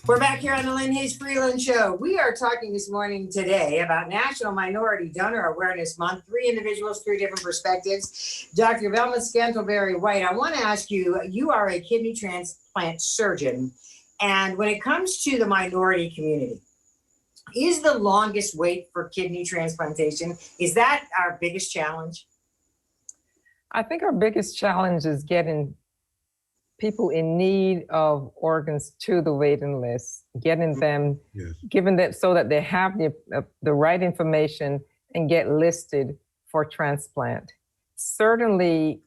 We're back here on the Lynne Hayes Freeland Show. We are talking this morning today about National Minority Donor Awareness Month. 3 individuals, 3 different perspectives. Dr. Velma Scantleberry-White, I want to ask you, you are a kidney transplant surgeon. And when it comes to the minority community, is the longest wait for kidney transplantation, is that our biggest challenge? I think our biggest challenge is getting people in need of organs to the waiting list, getting them, giving them so that they have the right information and get listed for transplant. Certainly,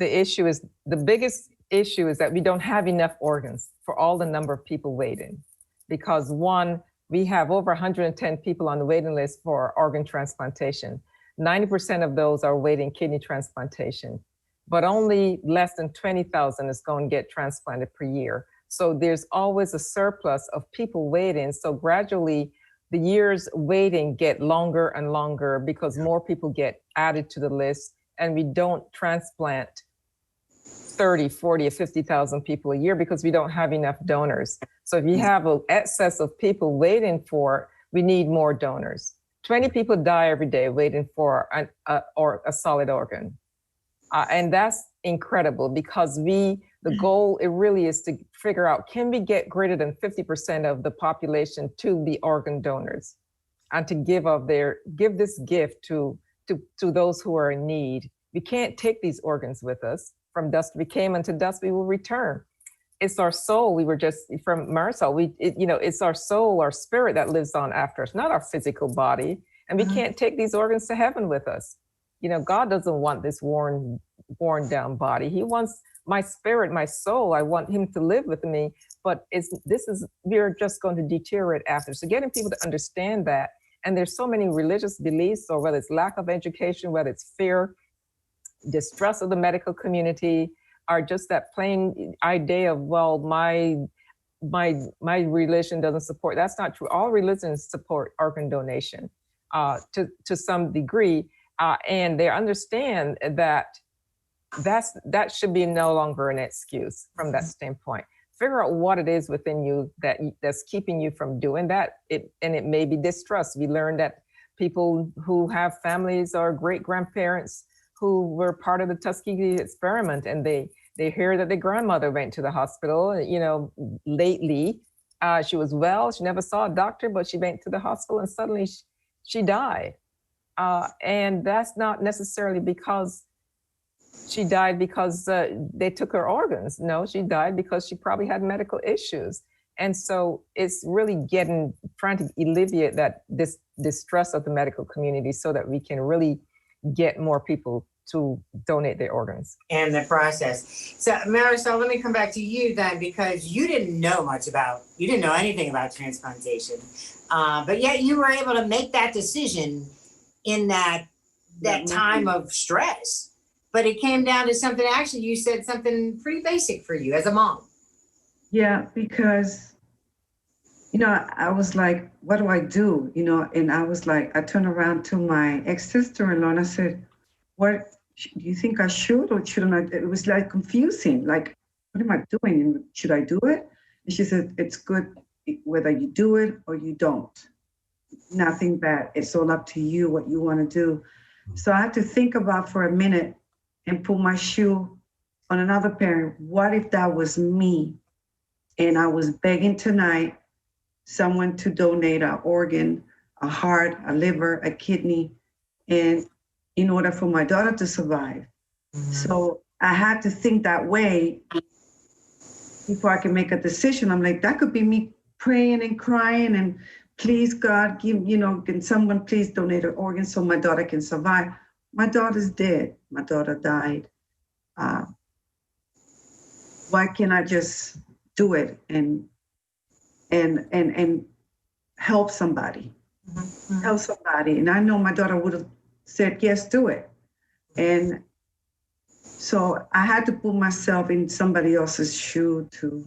the biggest issue is that we don't have enough organs for all the number of people waiting. Because one, we have over 110 people on the waiting list for organ transplantation. 90% of those are waiting kidney transplantation, but only less than 20,000 is going to get transplanted per year. So there's always a surplus of people waiting. So gradually the years waiting get longer and longer because more people get added to the list, and we don't transplant 30, 40, or 50,000 people a year because we don't have enough donors. So if you have an excess of people waiting for, we need more donors. 20 people die every day waiting for a solid organ. And that's incredible because the goal, it really is to figure out, can we get greater than 50% of the population to be organ donors and to give this gift to those who are in need. We can't take these organs with us. From dust we came, and to dust we will return. It's our soul. We were just from Marisol. It's our soul, our spirit that lives on after us, not our physical body. And we can't take these organs to heaven with us. God doesn't want this worn down body. He wants my spirit, my soul. I want him to live with me. But we're just going to deteriorate after. So getting people to understand that, and there's so many religious beliefs, or whether it's lack of education, whether it's fear, distrust of the medical community, are just that plain idea of, well, my religion doesn't support. That's not true. All religions support organ donation to some degree, and they understand that should be no longer an excuse from that standpoint. Figure out what it is within you that's keeping you from doing that. And it may be distrust. We learned that people who have families or great-grandparents who were part of the Tuskegee experiment, and they hear that their grandmother went to the hospital, lately. She was well, she never saw a doctor, but she went to the hospital and suddenly she died. And that's not necessarily because she died because they took her organs. No, she died because she probably had medical issues. And so it's really trying to alleviate this distrust of the medical community so that we can really get more people to donate their organs. And the process. So Marisol, let me come back to you then, because you didn't know anything about transplantation, but yet you were able to make that decision in that time of stress. But it came down to something, actually, you said something pretty basic for you as a mom. Yeah, because, I was like, what do I do? And I was like, I turned around to my ex-sister-in-law and I said, what do you think I should or shouldn't I? It was like confusing, like, what am I doing? Should I do it? And she said, it's good whether you do it or you don't. Nothing bad. It's all up to you, what you want to do. So I had to think about for a minute and put my shoe on another parent. What if that was me? And I was begging tonight someone to donate an organ, a heart, a liver, a kidney, and in order for my daughter to survive. So I had to think that way before I can make a decision. I'm like, that could be me praying and crying and please God, can someone please donate an organ so my daughter can survive? My daughter's dead. My daughter died. Why can't I just do it and help somebody? Help somebody. And I know my daughter would have said, yes, do it. And so I had to put myself in somebody else's shoe to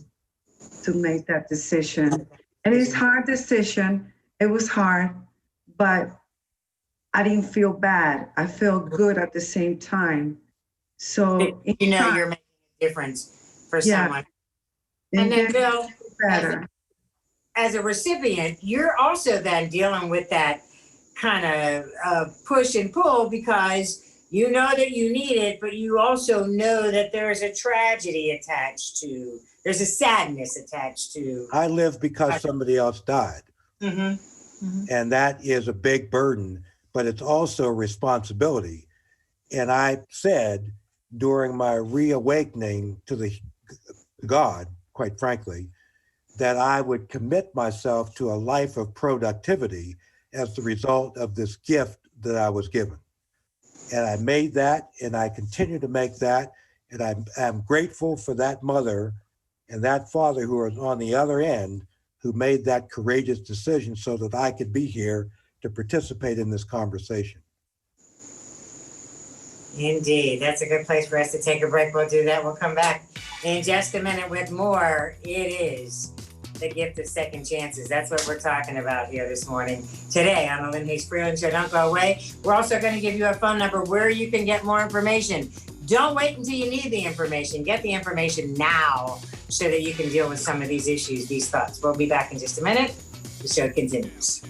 make that decision. And it's a hard decision. It was hard, but I didn't feel bad. I felt good at the same time. So you're making a difference for someone. And then Bill, as a recipient, you're also then dealing with that kind of push and pull because you know that you need it, but you also know that there's a tragedy attached to, there's a sadness attached to. I live because somebody else died. Mm-hmm. Mm-hmm. And that is a big burden, but it's also a responsibility. And I said during my reawakening to the God, quite frankly, that I would commit myself to a life of productivity as the result of this gift that I was given. And I made that, and I continue to make that. And I'm grateful for that mother and that father who was on the other end, who made that courageous decision so that I could be here to participate in this conversation. Indeed. That's a good place for us to take a break. We'll do that. We'll come back in just a minute with more. It is the gift of second chances. That's what we're talking about here this morning. Today on the Lynne Hayes Freeland Show. Don't go away. We're also going to give you a phone number where you can get more information. Don't wait until you need the information. Get the information now so that you can deal with some of these issues, these thoughts. We'll be back in just a minute. The show continues.